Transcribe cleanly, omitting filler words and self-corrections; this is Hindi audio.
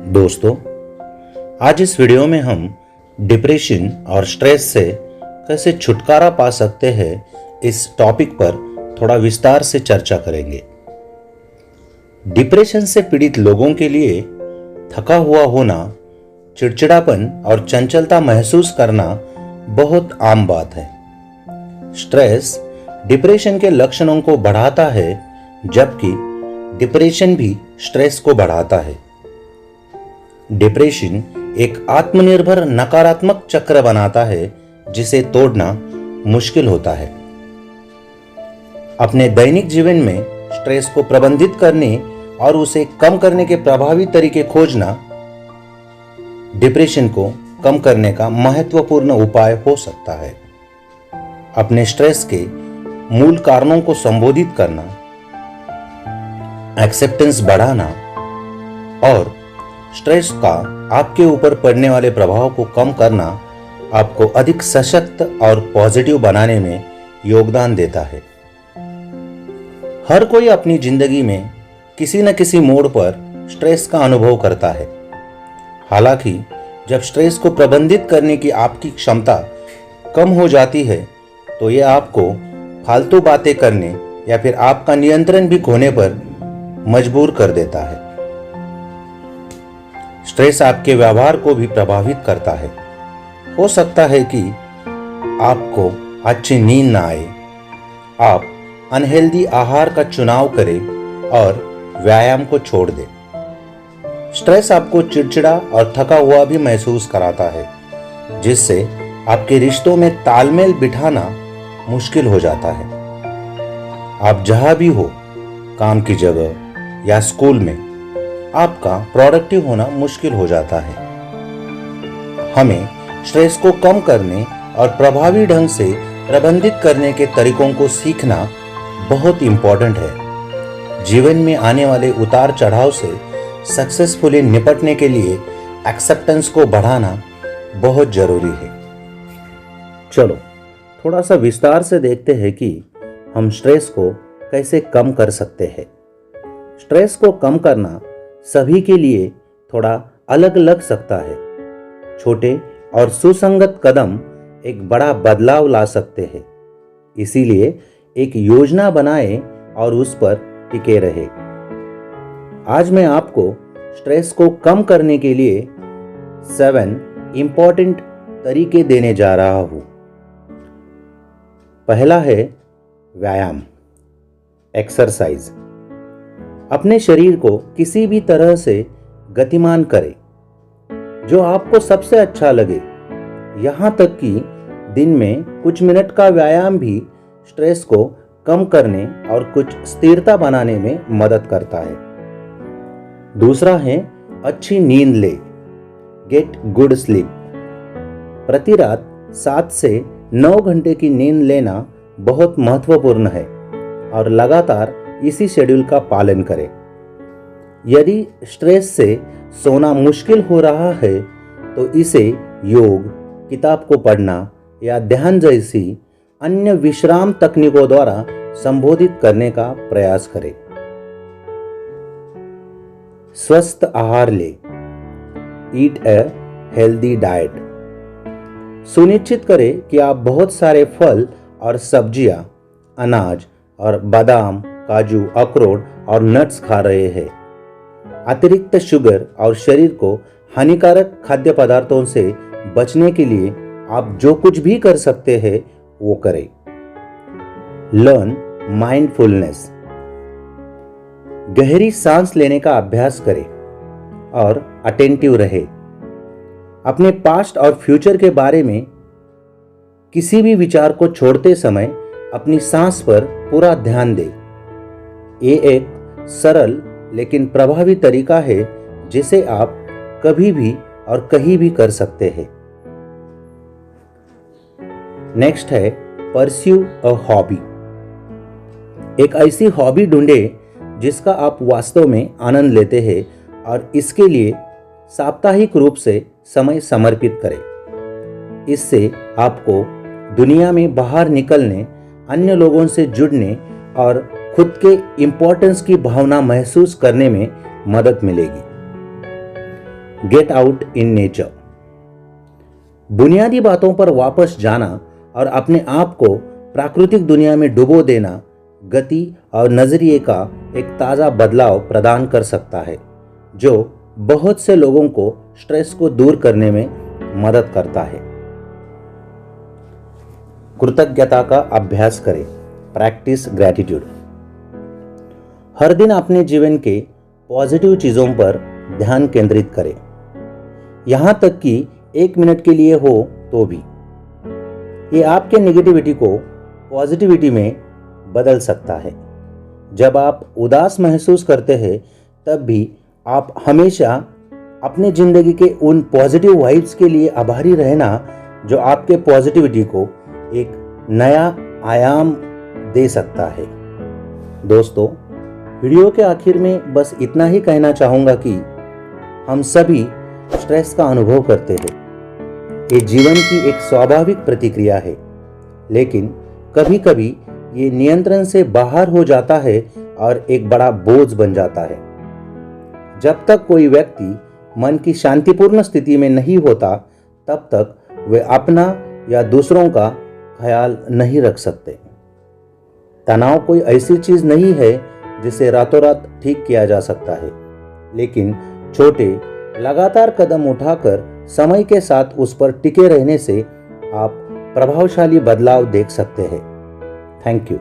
दोस्तों, आज इस वीडियो में हम डिप्रेशन और स्ट्रेस से कैसे छुटकारा पा सकते हैं इस टॉपिक पर थोड़ा विस्तार से चर्चा करेंगे। डिप्रेशन से पीड़ित लोगों के लिए थका हुआ होना, चिड़चिड़ापन और चंचलता महसूस करना बहुत आम बात है। स्ट्रेस डिप्रेशन के लक्षणों को बढ़ाता है, जबकि डिप्रेशन भी स्ट्रेस को बढ़ाता है। डिप्रेशन एक आत्मनिर्भर नकारात्मक चक्र बनाता है जिसे तोड़ना मुश्किल होता है। अपने दैनिक जीवन में स्ट्रेस को प्रबंधित करने और उसे कम करने के प्रभावी तरीके खोजना डिप्रेशन को कम करने का महत्वपूर्ण उपाय हो सकता है। अपने स्ट्रेस के मूल कारणों को संबोधित करना, एक्सेप्टेंस बढ़ाना और स्ट्रेस का आपके ऊपर पड़ने वाले प्रभाव को कम करना आपको अधिक सशक्त और पॉजिटिव बनाने में योगदान देता है। हर कोई अपनी जिंदगी में किसी न किसी मोड़ पर स्ट्रेस का अनुभव करता है। हालांकि जब स्ट्रेस को प्रबंधित करने की आपकी क्षमता कम हो जाती है, तो यह आपको फालतू बातें करने या फिर आपका नियंत्रण भी खोने पर मजबूर कर देता है। स्ट्रेस आपके व्यवहार को भी प्रभावित करता है। हो सकता है कि आपको अच्छी नींद ना आए, आप अनहेल्दी आहार का चुनाव करें और व्यायाम को छोड़ दें। स्ट्रेस आपको चिड़चिड़ा और थका हुआ भी महसूस कराता है, जिससे आपके रिश्तों में तालमेल बिठाना मुश्किल हो जाता है। आप जहां भी हो, काम की जगह या स्कूल में, आपका प्रोडक्टिव होना मुश्किल हो जाता है। हमें स्ट्रेस को कम करने और प्रभावी ढंग से प्रबंधित करने के तरीकों को सीखना बहुत इंपॉर्टेंट है। जीवन में आने वाले उतार चढ़ाव से सक्सेसफुली निपटने के लिए एक्सेप्टेंस को बढ़ाना बहुत जरूरी है। चलो थोड़ा सा विस्तार से देखते हैं कि हम स्ट्रेस को कैसे कम कर सकते हैं। स्ट्रेस को कम करना सभी के लिए थोड़ा अलग लग सकता है। छोटे और सुसंगत कदम एक बड़ा बदलाव ला सकते हैं। इसीलिए एक योजना बनाएं और उस पर टिके रहे। आज मैं आपको स्ट्रेस को कम करने के लिए 7 इंपॉर्टेंट तरीके देने जा रहा हूं। पहला है व्यायाम, एक्सरसाइज। अपने शरीर को किसी भी तरह से गतिमान करें, जो आपको सबसे अच्छा लगे। यहां तक कि दिन में कुछ मिनट का व्यायाम भी स्ट्रेस को कम करने और कुछ स्थिरता बनाने में मदद करता है। दूसरा है अच्छी नींद ले, गेट गुड स्लीप। प्रति रात 7 से 9 घंटे की नींद लेना बहुत महत्वपूर्ण है और लगातार इसी शेड्यूल का पालन करें। यदि स्ट्रेस से सोना मुश्किल हो रहा है, तो इसे योग, किताब को पढ़ना या ध्यान जैसी अन्य विश्राम तकनीकों द्वारा संबोधित करने का प्रयास करें। स्वस्थ आहार ले, ईट ए हेल्दी डाइट। सुनिश्चित करें कि आप बहुत सारे फल और सब्जियां, अनाज और बादाम, काजू, अखरोट और नट्स खा रहे हैं। अतिरिक्त शुगर और शरीर को हानिकारक खाद्य पदार्थों से बचने के लिए आप जो कुछ भी कर सकते हैं वो करें। Learn mindfulness. गहरी सांस लेने का अभ्यास करें और अटेंटिव रहे। अपने पास्ट और फ्यूचर के बारे में किसी भी विचार को छोड़ते समय अपनी सांस पर पूरा ध्यान दें। ये एक सरल लेकिन प्रभावी तरीका है जिसे आप कभी भी और कहीं भी कर सकते हैं। नेक्स्ट है परस्यू अ हॉबी। एक ऐसी हॉबी ढूंढें जिसका आप वास्तव में आनंद लेते हैं और इसके लिए साप्ताहिक रूप से समय समर्पित करें। इससे आपको दुनिया में बाहर निकलने, अन्य लोगों से जुड़ने और खुद के इम्पोर्टेंस की भावना महसूस करने में मदद मिलेगी। Get out in nature. बुनियादी बातों पर वापस जाना और अपने आप को प्राकृतिक दुनिया में डुबो देना गति और नजरिए का एक ताज़ा बदलाव प्रदान कर सकता है, जो बहुत से लोगों को स्ट्रेस को दूर करने में मदद करता है। कृतज्ञता का अभ्यास करें। Practice gratitude. हर दिन अपने जीवन के पॉजिटिव चीज़ों पर ध्यान केंद्रित करें, यहाँ तक कि 1 मिनट के लिए हो तो भी। ये आपके नेगेटिविटी को पॉजिटिविटी में बदल सकता है। जब आप उदास महसूस करते हैं तब भी आप हमेशा अपने ज़िंदगी के उन पॉजिटिव वाइब्स के लिए आभारी रहना जो आपके पॉजिटिविटी को एक नया आयाम दे सकता है। दोस्तों, वीडियो के आखिर में बस इतना ही कहना चाहूँगा कि हम सभी स्ट्रेस का अनुभव करते हैं। ये जीवन की एक स्वाभाविक प्रतिक्रिया है, लेकिन कभी कभी ये नियंत्रण से बाहर हो जाता है और एक बड़ा बोझ बन जाता है। जब तक कोई व्यक्ति मन की शांतिपूर्ण स्थिति में नहीं होता, तब तक वे अपना या दूसरों का ख्याल नहीं रख सकते। तनाव कोई ऐसी चीज नहीं है जिसे रातों रात ठीक किया जा सकता है, लेकिन छोटे लगातार कदम उठाकर समय के साथ उस पर टिके रहने से आप प्रभावशाली बदलाव देख सकते हैं। Thank you.